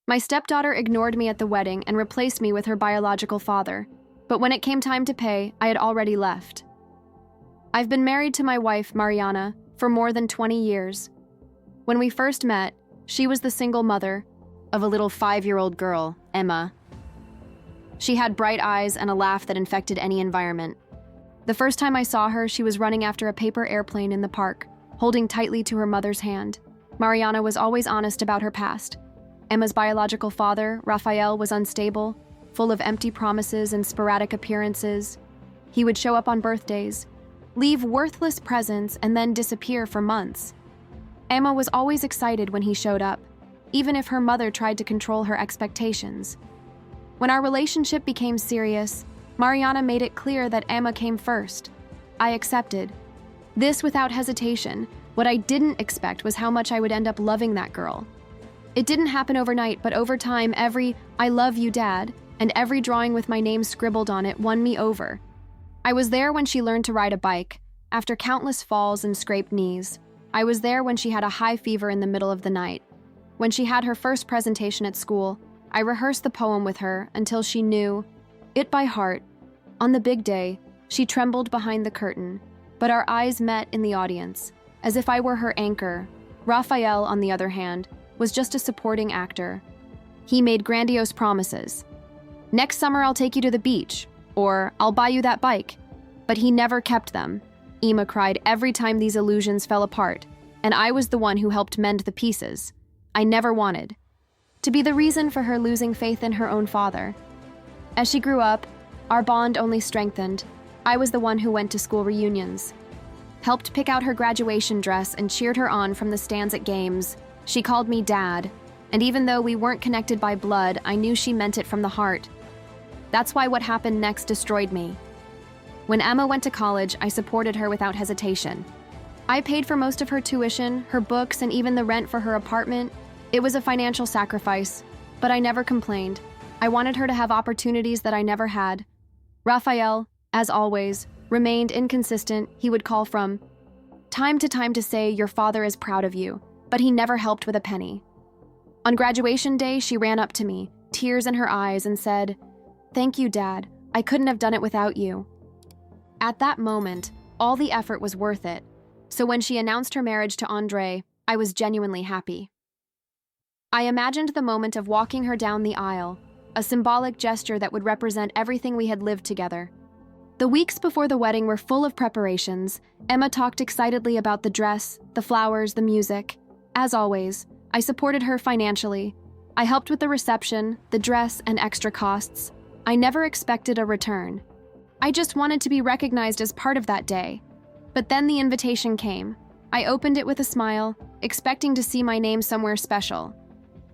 My stepdaughter ignored me at the wedding and replaced me with her biological father, but when it came time to pay, I had already left. I've been married to my wife, Mariana, for more than 20 years. When we first met, she was the single mother of a little 5-year-old girl, Emma. She had bright eyes and a laugh that infected any environment. The first time I saw her, she was running after a paper airplane in the park, holding tightly to her mother's hand. Mariana was always honest about her past. Emma's biological father, Rafael, was unstable, full of empty promises and sporadic appearances. He would show up on birthdays, leave worthless presents, and then disappear for months. Emma was always excited when he showed up, even if her mother tried to control her expectations. When our relationship became serious, Mariana made it clear that Emma came first. I accepted. This without hesitation. What I didn't expect was how much I would end up loving that girl. It didn't happen overnight, but over time, every "I love you, Dad," and every drawing with my name scribbled on it won me over. I was there when she learned to ride a bike, after countless falls and scraped knees. I was there when she had a high fever in the middle of the night. When she had her first presentation at school, I rehearsed the poem with her until she knew it by heart. On the big day, she trembled behind the curtain, but our eyes met in the audience, as if I were her anchor. Rafael, on the other hand, was just a supporting actor. He made grandiose promises. "Next summer I'll take you to the beach," or "I'll buy you that bike." But he never kept them. Emma cried every time these illusions fell apart, and I was the one who helped mend the pieces. I never wanted to be the reason for her losing faith in her own father. As she grew up, our bond only strengthened. I was the one who went to school reunions, helped pick out her graduation dress, and cheered her on from the stands at games. She called me Dad, and even though we weren't connected by blood, I knew she meant it from the heart. That's why what happened next destroyed me. When Emma went to college, I supported her without hesitation. I paid for most of her tuition, her books, and even the rent for her apartment. It was a financial sacrifice, but I never complained. I wanted her to have opportunities that I never had. Rafael, as always, remained inconsistent. He would call from time to say, "Your father is proud of you," but he never helped with a penny. On graduation day, she ran up to me, tears in her eyes, and said, "Thank you, Dad. I couldn't have done it without you." At that moment, all the effort was worth it. So when she announced her marriage to Andre, I was genuinely happy. I imagined the moment of walking her down the aisle, a symbolic gesture that would represent everything we had lived together. The weeks before the wedding were full of preparations. Emma talked excitedly about the dress, the flowers, the music. As always, I supported her financially. I helped with the reception, the dress, and extra costs. I never expected a return. I just wanted to be recognized as part of that day. But then the invitation came. I opened it with a smile, expecting to see my name somewhere special.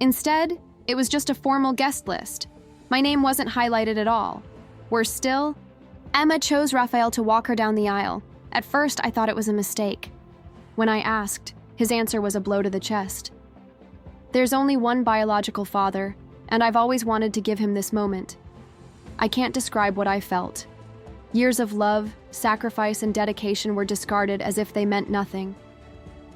Instead, it was just a formal guest list. My name wasn't highlighted at all. Worse still, Emma chose Rafael to walk her down the aisle. At first, I thought it was a mistake. When I asked, his answer was a blow to the chest. There's only one biological father, and I've always wanted to give him this moment. I can't describe what I felt. Years of love, sacrifice, and dedication were discarded as if they meant nothing.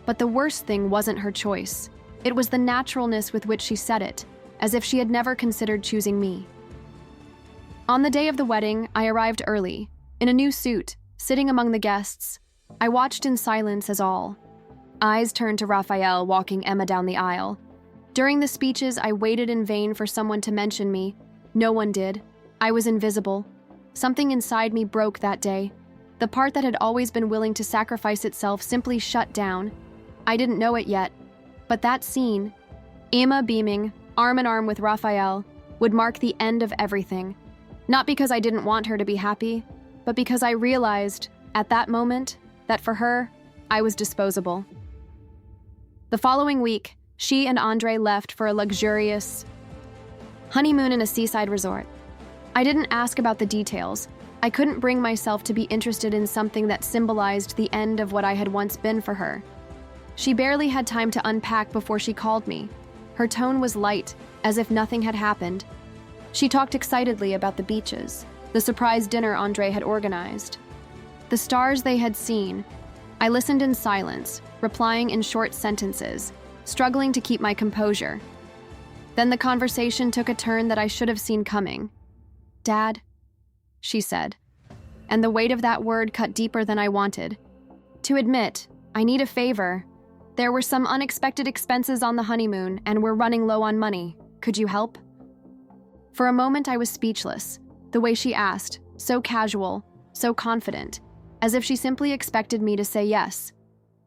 But the worst thing wasn't her choice. It was the naturalness with which she said it, as if she had never considered choosing me. On the day of the wedding, I arrived early, in a new suit, sitting among the guests. I watched in silence as all eyes turned to Rafael walking Emma down the aisle. During the speeches, I waited in vain for someone to mention me. No one did. I was invisible. Something inside me broke that day. The part that had always been willing to sacrifice itself simply shut down. I didn't know it yet, but that scene, Emma beaming, arm in arm with Rafael, would mark the end of everything. Not because I didn't want her to be happy, but because I realized, at that moment, that for her, I was disposable. The following week, she and Andre left for a luxurious honeymoon in a seaside resort. I didn't ask about the details. I couldn't bring myself to be interested in something that symbolized the end of what I had once been for her. She barely had time to unpack before she called me. Her tone was light, as if nothing had happened. She talked excitedly about the beaches, the surprise dinner Andre had organized, the stars they had seen. I listened in silence, replying in short sentences, struggling to keep my composure. Then the conversation took a turn that I should have seen coming. "Dad," she said, and the weight of that word cut deeper than I wanted. "To admit, I need a favor. There were some unexpected expenses on the honeymoon, and we're running low on money. Could you help?" For a moment, I was speechless. The way she asked, so casual, so confident, as if she simply expected me to say yes.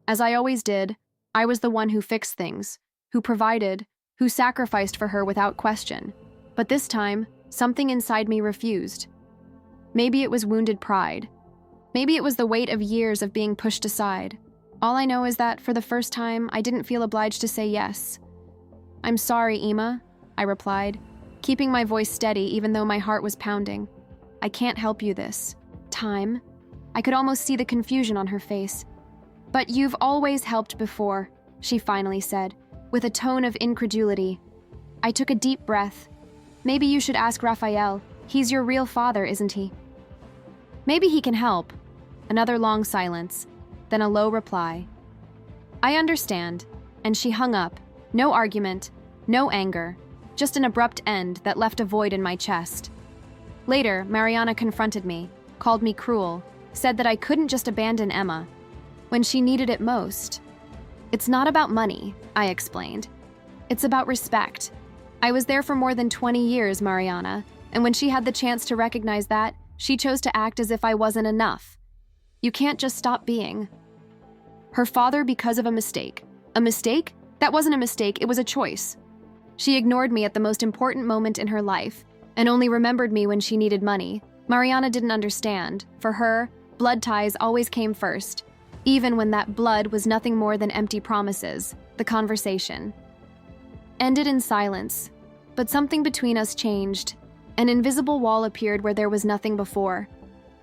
As I always did, I was the one who fixed things, who provided, who sacrificed for her without question. But this time, something inside me refused. Maybe it was wounded pride. Maybe it was the weight of years of being pushed aside. All I know is that, for the first time, I didn't feel obliged to say yes. "I'm sorry, Emma," I replied, keeping my voice steady even though my heart was pounding. "I can't help you this time." I could almost see the confusion on her face. "But you've always helped before," she finally said, with a tone of incredulity. I took a deep breath. "Maybe you should ask Raphael. He's your real father, isn't he?" "Maybe he can help." Another long silence, then a low reply. "I understand," and she hung up. No argument, no anger, just an abrupt end that left a void in my chest. Later, Mariana confronted me, called me cruel, said that I couldn't just abandon Emma when she needed it most. "It's not about money," I explained. "It's about respect. I was there for more than 20 years, Mariana, and when she had the chance to recognize that, she chose to act as if I wasn't enough. You can't just stop being her father because of a mistake." A mistake? That wasn't a mistake, it was a choice. She ignored me at the most important moment in her life, and only remembered me when she needed money. Mariana didn't understand. For her, blood ties always came first, even when that blood was nothing more than empty promises. The conversation ended in silence, but something between us changed. An invisible wall appeared where there was nothing before.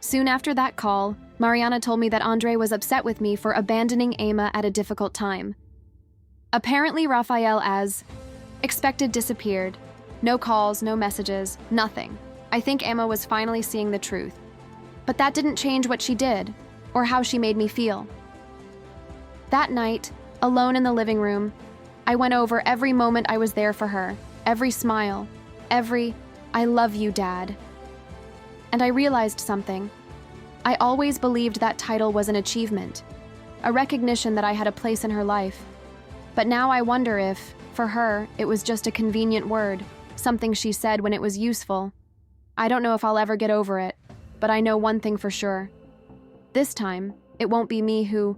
Soon after that call, Mariana told me that Andre was upset with me for abandoning Emma at a difficult time. Apparently, Raphael, as expected, disappeared. No calls, no messages, nothing. I think Emma was finally seeing the truth. But that didn't change what she did, or how she made me feel. That night, alone in the living room, I went over every moment I was there for her, every smile, every "I love you, Dad." And I realized something. I always believed that title was an achievement, a recognition that I had a place in her life. But now I wonder if, for her, it was just a convenient word, something she said when it was useful. I don't know if I'll ever get over it, but I know one thing for sure. This time, it won't be me who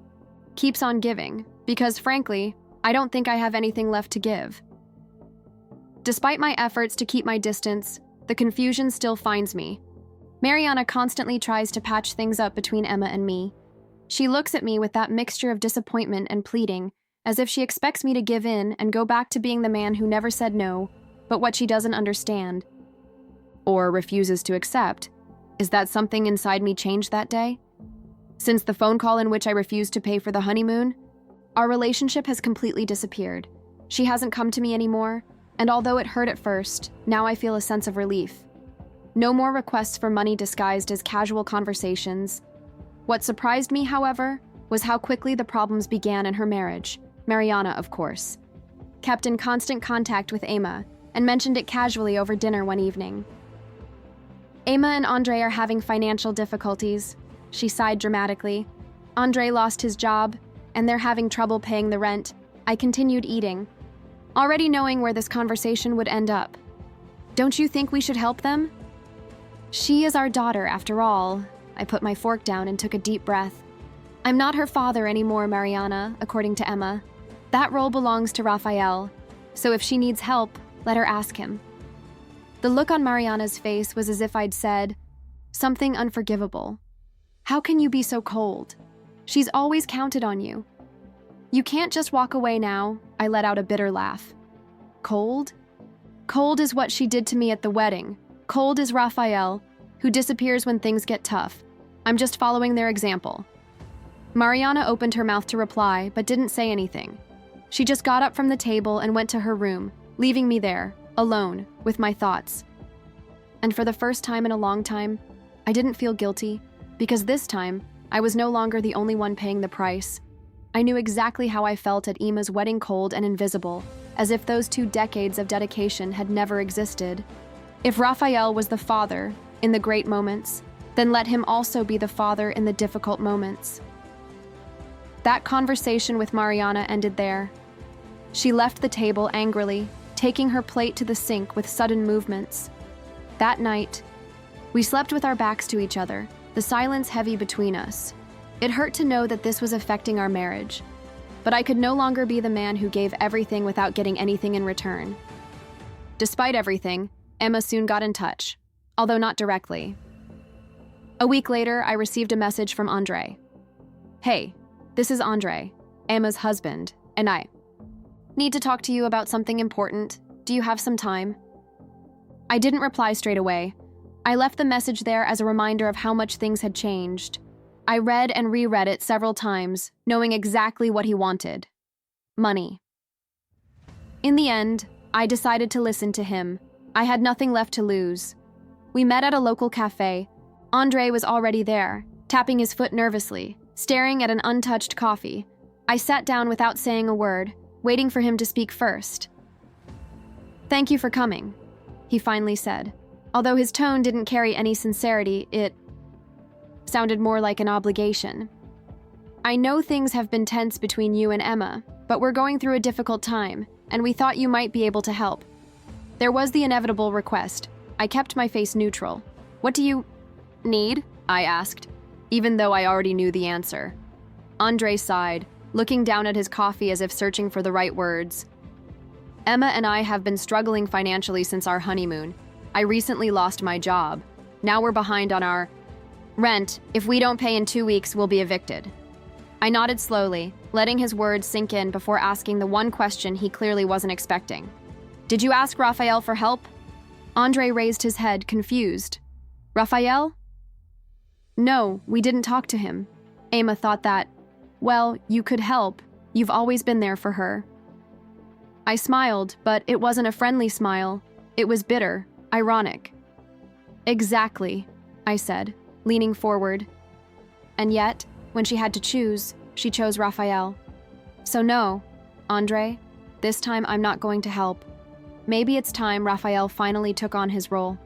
keeps on giving, because frankly, I don't think I have anything left to give. Despite my efforts to keep my distance, the confusion still finds me. Mariana constantly tries to patch things up between Emma and me. She looks at me with that mixture of disappointment and pleading, as if she expects me to give in and go back to being the man who never said no, but what she doesn't understand, or refuses to accept, is that something inside me changed that day. Since the phone call in which I refused to pay for the honeymoon, our relationship has completely disappeared. She hasn't come to me anymore, and although it hurt at first, now I feel a sense of relief. No more requests for money disguised as casual conversations. What surprised me, however, was how quickly the problems began in her marriage. Mariana, of course, kept in constant contact with Emma and mentioned it casually over dinner one evening. "Emma and Andre are having financial difficulties," she sighed dramatically. "Andre lost his job, and they're having trouble paying the rent." I continued eating, already knowing where this conversation would end up. "Don't you think we should help them?" "She is our daughter, after all." I put my fork down and took a deep breath. "I'm not her father anymore, Mariana, according to Emma. That role belongs to Raphael, so if she needs help, let her ask him." The look on Mariana's face was as if I'd said something unforgivable. "How can you be so cold? She's always counted on you. You can't just walk away now." I let out a bitter laugh. "Cold? Cold is what she did to me at the wedding. Cold is Raphael, who disappears when things get tough. I'm just following their example." Mariana opened her mouth to reply, but didn't say anything. She just got up from the table and went to her room, leaving me there, alone, with my thoughts. And for the first time in a long time, I didn't feel guilty, because this time, I was no longer the only one paying the price. I knew exactly how I felt at Emma's wedding, cold and invisible, as if those 2 decades of dedication had never existed. If Raphael was the father in the great moments, then let him also be the father in the difficult moments. That conversation with Mariana ended there. She left the table angrily, taking her plate to the sink with sudden movements. That night, we slept with our backs to each other, the silence heavy between us. It hurt to know that this was affecting our marriage, but I could no longer be the man who gave everything without getting anything in return. Despite everything, Emma soon got in touch, although not directly. A week later, I received a message from Andre. "Hey, this is Andre, Emma's husband, and I need to talk to you about something important. Do you have some time?" I didn't reply straight away. I left the message there as a reminder of how much things had changed. I read and reread it several times, knowing exactly what he wanted: money. In the end, I decided to listen to him. I had nothing left to lose. We met at a local cafe. Andre was already there, tapping his foot nervously, staring at an untouched coffee. I sat down without saying a word, waiting for him to speak first. "Thank you for coming," he finally said. Although his tone didn't carry any sincerity, it sounded more like an obligation. "I know things have been tense between you and Emma, but we're going through a difficult time, and we thought you might be able to help." There was the inevitable request. I kept my face neutral. "What do you need?" I asked, even though I already knew the answer. Andre sighed, looking down at his coffee as if searching for the right words. "Emma and I have been struggling financially since our honeymoon. I recently lost my job. Now we're behind on our rent. If we don't pay in 2 weeks, we'll be evicted." I nodded slowly, letting his words sink in before asking the one question he clearly wasn't expecting. "Did you ask Raphael for help?" Andre raised his head, confused. "Raphael?" "No, we didn't talk to him." Emma thought that, "Well, you could help. You've always been there for her." I smiled, but it wasn't a friendly smile. It was bitter, ironic. "Exactly," I said, leaning forward. And yet, when she had to choose, she chose Raphael. "So no, Andre, this time I'm not going to help." Maybe it's time Raphael finally took on his role.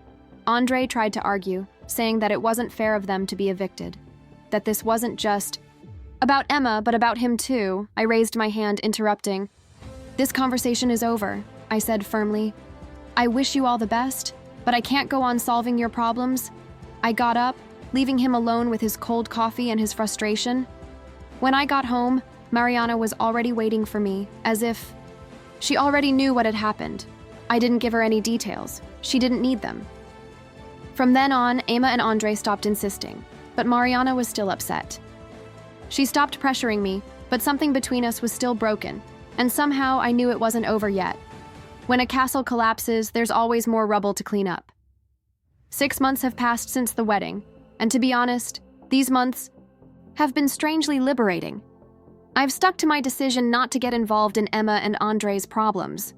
Andre tried to argue, saying that it wasn't fair of them to be evicted, that this wasn't just about Emma, but about him too. I raised my hand, interrupting. "This conversation is over," I said firmly. "I wish you all the best, but I can't go on solving your problems." I got up, leaving him alone with his cold coffee and his frustration. When I got home, Mariana was already waiting for me, as if she already knew what had happened. I didn't give her any details. She didn't need them. From then on, Emma and Andre stopped insisting, but Mariana was still upset. She stopped pressuring me, but something between us was still broken, and somehow I knew it wasn't over yet. When a castle collapses, there's always more rubble to clean up. 6 months have passed since the wedding, and to be honest, these months have been strangely liberating. I've stuck to my decision not to get involved in Emma and Andre's problems.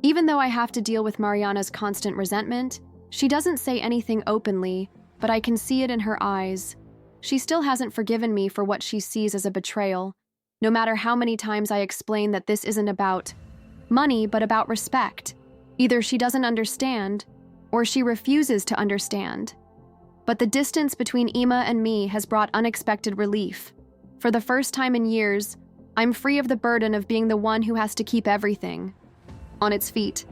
Even though I have to deal with Mariana's constant resentment, she doesn't say anything openly, but I can see it in her eyes. She still hasn't forgiven me for what she sees as a betrayal, no matter how many times I explain that this isn't about money, but about respect. Either she doesn't understand, or she refuses to understand. But the distance between Emma and me has brought unexpected relief. For the first time in years, I'm free of the burden of being the one who has to keep everything on its feet.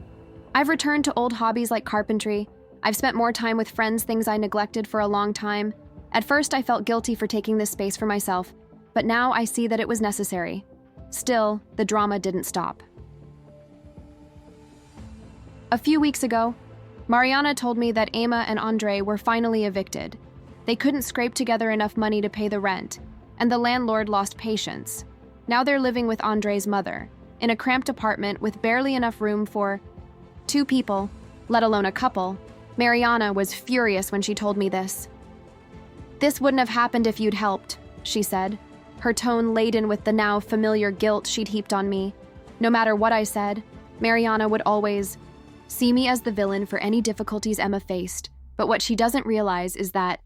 I've returned to old hobbies like carpentry. I've spent more time with friends, things I neglected for a long time. At first, I felt guilty for taking this space for myself, but now I see that it was necessary. Still, the drama didn't stop. A few weeks ago, Mariana told me that Emma and Andre were finally evicted. They couldn't scrape together enough money to pay the rent, and the landlord lost patience. Now they're living with Andre's mother, in a cramped apartment with barely enough room for 2 people, let alone a couple. Mariana was furious when she told me this. "This wouldn't have happened if you'd helped," she said, her tone laden with the now familiar guilt she'd heaped on me. No matter what I said, Mariana would always see me as the villain for any difficulties Emma faced. But what she doesn't realize is that,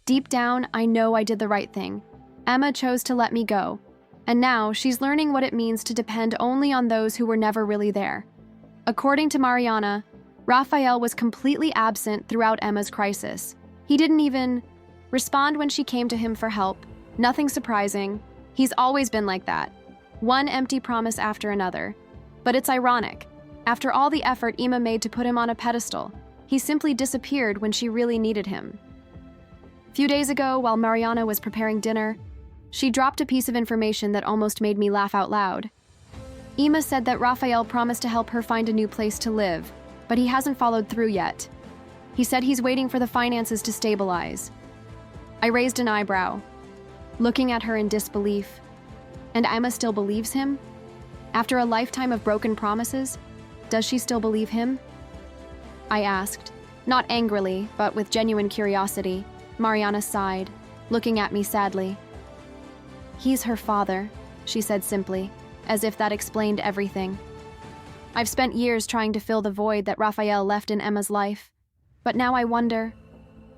deep down, I know I did the right thing. Emma chose to let me go, And now she's learning what it means to depend only on those who were never really there. According to Mariana, Raphael was completely absent throughout Emma's crisis. He didn't even respond when she came to him for help. Nothing surprising. He's always been like that. One empty promise after another. But it's ironic. After all the effort Emma made to put him on a pedestal, he simply disappeared when she really needed him. A few days ago, while Mariana was preparing dinner, she dropped a piece of information that almost made me laugh out loud. Emma said that Raphael promised to help her find a new place to live, but he hasn't followed through yet. He said he's waiting for the finances to stabilize. I raised an eyebrow, looking at her in disbelief. And Emma still believes him? After a lifetime of broken promises, does she still believe him? I asked, not angrily, but with genuine curiosity. Mariana sighed, looking at me sadly. He's her father, she said simply, as if that explained everything. I've spent years trying to fill the void that Raphael left in Emma's life, but now I wonder,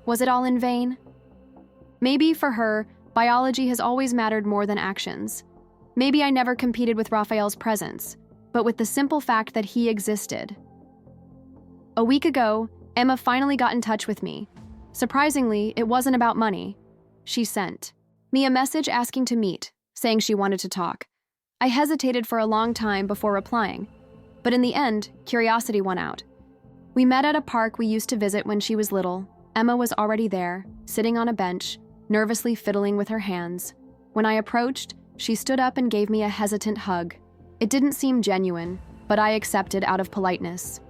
was it all in vain? Maybe for her, biology has always mattered more than actions. Maybe I never competed with Raphael's presence, but with the simple fact that he existed. A week ago, Emma finally got in touch with me. Surprisingly, it wasn't about money. She sent me a message asking to meet, saying she wanted to talk. I hesitated for a long time before replying, but in the end, curiosity won out. We met at a park we used to visit when she was little. Emma was already there, sitting on a bench, nervously fiddling with her hands. When I approached, she stood up and gave me a hesitant hug. It didn't seem genuine, but I accepted out of politeness.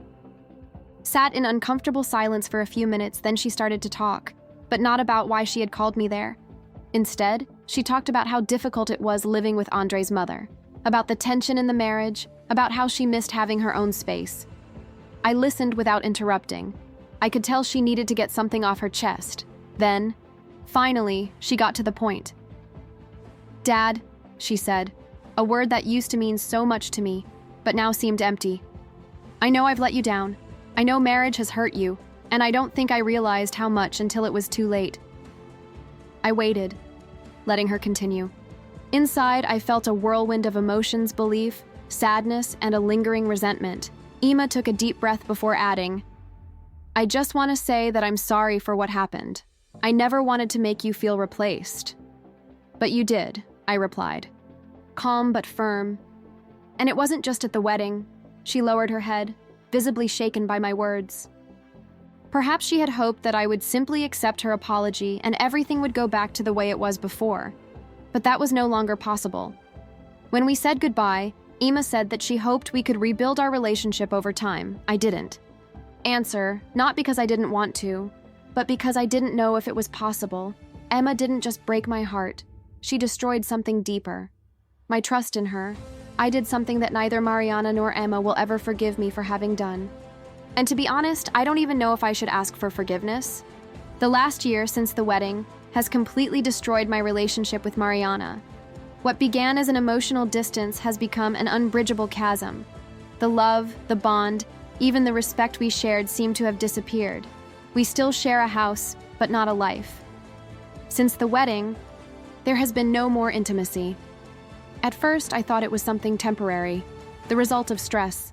Sat in uncomfortable silence for a few minutes, then she started to talk, but not about why she had called me there. Instead, she talked about how difficult it was living with Andre's mother, about the tension in the marriage, about how she missed having her own space. I listened without interrupting. I could tell she needed to get something off her chest. Then, finally, she got to the point. Dad, she said, a word that used to mean so much to me, but now seemed empty. I know I've let you down. I know marriage has hurt you, and I don't think I realized how much until it was too late. I waited, letting her continue. Inside, I felt a whirlwind of emotions, belief, sadness, and a lingering resentment. Emma took a deep breath before adding, I just want to say that I'm sorry for what happened. I never wanted to make you feel replaced. But you did, I replied, calm but firm. And it wasn't just at the wedding. She lowered her head, visibly shaken by my words. Perhaps she had hoped that I would simply accept her apology and everything would go back to the way it was before. But that was no longer possible. When we said goodbye, Emma said that she hoped we could rebuild our relationship over time. I didn't. Answer, not because I didn't want to, but because I didn't know if it was possible. Emma didn't just break my heart. She destroyed something deeper. My trust in her. I did something that neither Mariana nor Emma will ever forgive me for having done. And to be honest, I don't even know if I should ask for forgiveness. The last year since the wedding has completely destroyed my relationship with Mariana. What began as an emotional distance has become an unbridgeable chasm. The love, the bond, even the respect we shared seem to have disappeared. We still share a house, but not a life. Since the wedding, there has been no more intimacy. At first, I thought it was something temporary, the result of stress.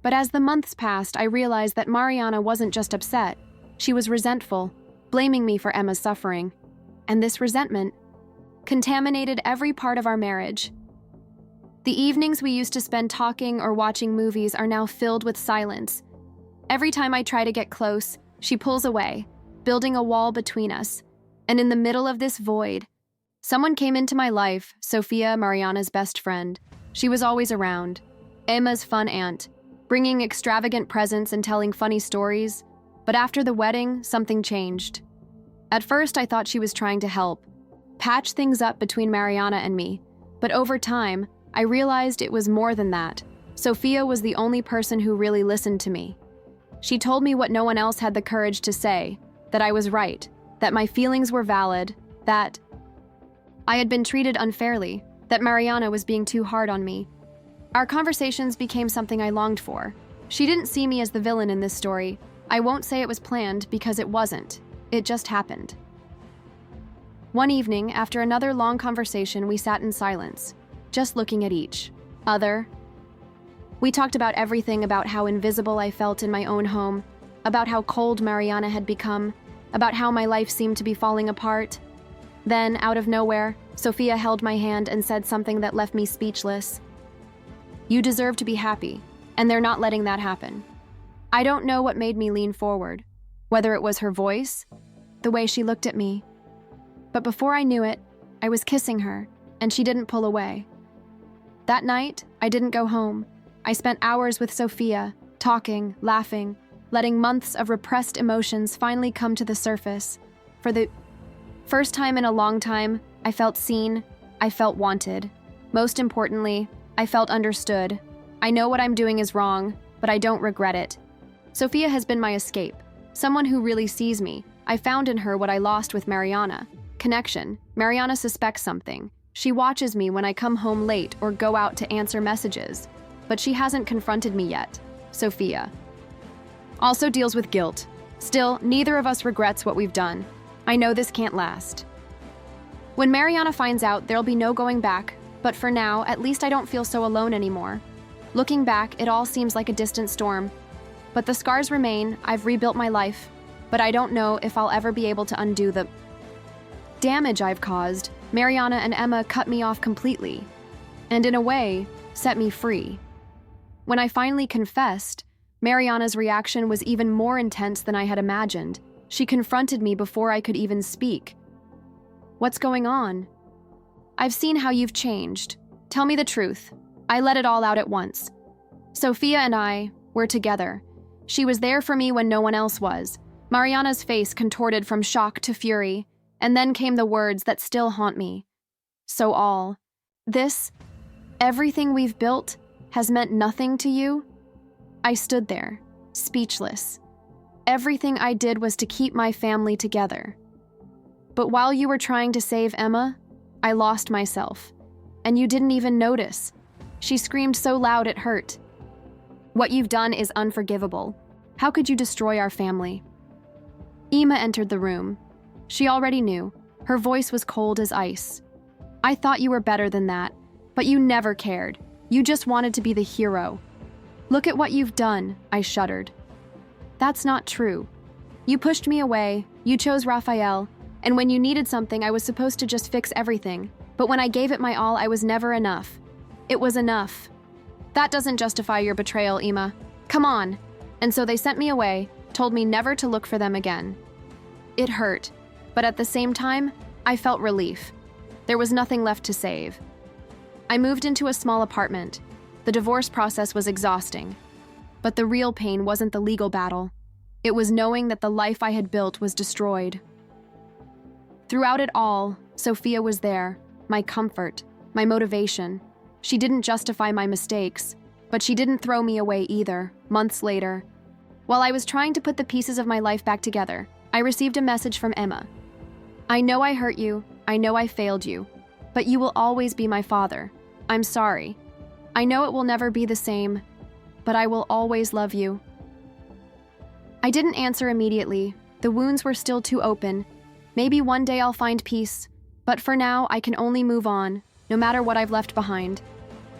But as the months passed, I realized that Mariana wasn't just upset. She was resentful, blaming me for Emma's suffering. And this resentment contaminated every part of our marriage. The evenings we used to spend talking or watching movies are now filled with silence. Every time I try to get close, she pulls away, building a wall between us. And in the middle of this void, someone came into my life, Sophia, Mariana's best friend. She was always around, Emma's fun aunt, bringing extravagant presents and telling funny stories. But after the wedding, something changed. At first, I thought she was trying to help, patch things up between Mariana and me. But over time, I realized it was more than that. Sophia was the only person who really listened to me. She told me what no one else had the courage to say, that I was right, that my feelings were valid, that I had been treated unfairly, that Mariana was being too hard on me. Our conversations became something I longed for. She didn't see me as the villain in this story. I won't say it was planned because it wasn't. It just happened. One evening, after another long conversation, we sat in silence. just looking at each other. We talked about everything, about how invisible I felt in my own home, about how cold Mariana had become, about how my life seemed to be falling apart. Then, out of nowhere, Sophia held my hand and said something that left me speechless. "You deserve to be happy, and they're not letting that happen." I don't know what made me lean forward, whether it was her voice, the way she looked at me. But before I knew it, I was kissing her, and she didn't pull away. That night, I didn't go home. I spent hours with Sophia, talking, laughing, letting months of repressed emotions finally come to the surface. For the first time in a long time, I felt seen, I felt wanted. Most importantly, I felt understood. I know what I'm doing is wrong, but I don't regret it. Sophia has been my escape, someone who really sees me. I found in her what I lost with Mariana. Connection. Mariana suspects something. She watches me when I come home late or go out to answer messages. But she hasn't confronted me yet. Sophia also deals with guilt. Still, neither of us regrets what we've done. I know this can't last. When Mariana finds out, there'll be no going back, but for now, at least I don't feel so alone anymore. Looking back, it all seems like a distant storm. But the scars remain. I've rebuilt my life, but I don't know if I'll ever be able to undo the damage I've caused. Mariana and Emma cut me off completely, and in a way, set me free. When I finally confessed, Mariana's reaction was even more intense than I had imagined. She confronted me before I could even speak. "What's going on?" "I've seen how you've changed. Tell me the truth." I let it all out at once. Sophia and I were together. She was there for me when no one else was. Mariana's face contorted from shock to fury, and then came the words that still haunt me. "So all this, everything we've built, has meant nothing to you?" I stood there, speechless. Everything I did was to keep my family together. But while you were trying to save Emma, I lost myself. And you didn't even notice. She screamed so loud it hurt. "What you've done is unforgivable. How could you destroy our family?" Emma entered the room. She already knew. Her voice was cold as ice. "I thought you were better than that, but you never cared. You just wanted to be the hero. Look at what you've done," I shuddered. "That's not true. You pushed me away, you chose Raphael, and when you needed something, I was supposed to just fix everything. But when I gave it my all, I was never enough. It was enough." "That doesn't justify your betrayal, Emma. Come on." And so they sent me away, told me never to look for them again. It hurt, but at the same time, I felt relief. There was nothing left to save. I moved into a small apartment. The divorce process was exhausting. But the real pain wasn't the legal battle. It was knowing that the life I had built was destroyed. Throughout it all, Sophia was there, my comfort, my motivation. She didn't justify my mistakes, but she didn't throw me away either, months later. While I was trying to put the pieces of my life back together, I received a message from Emma. "I know I hurt you, I know I failed you, but you will always be my father. I'm sorry. I know it will never be the same, but I will always love you." I didn't answer immediately. The wounds were still too open. Maybe one day I'll find peace, but for now I can only move on, no matter what I've left behind.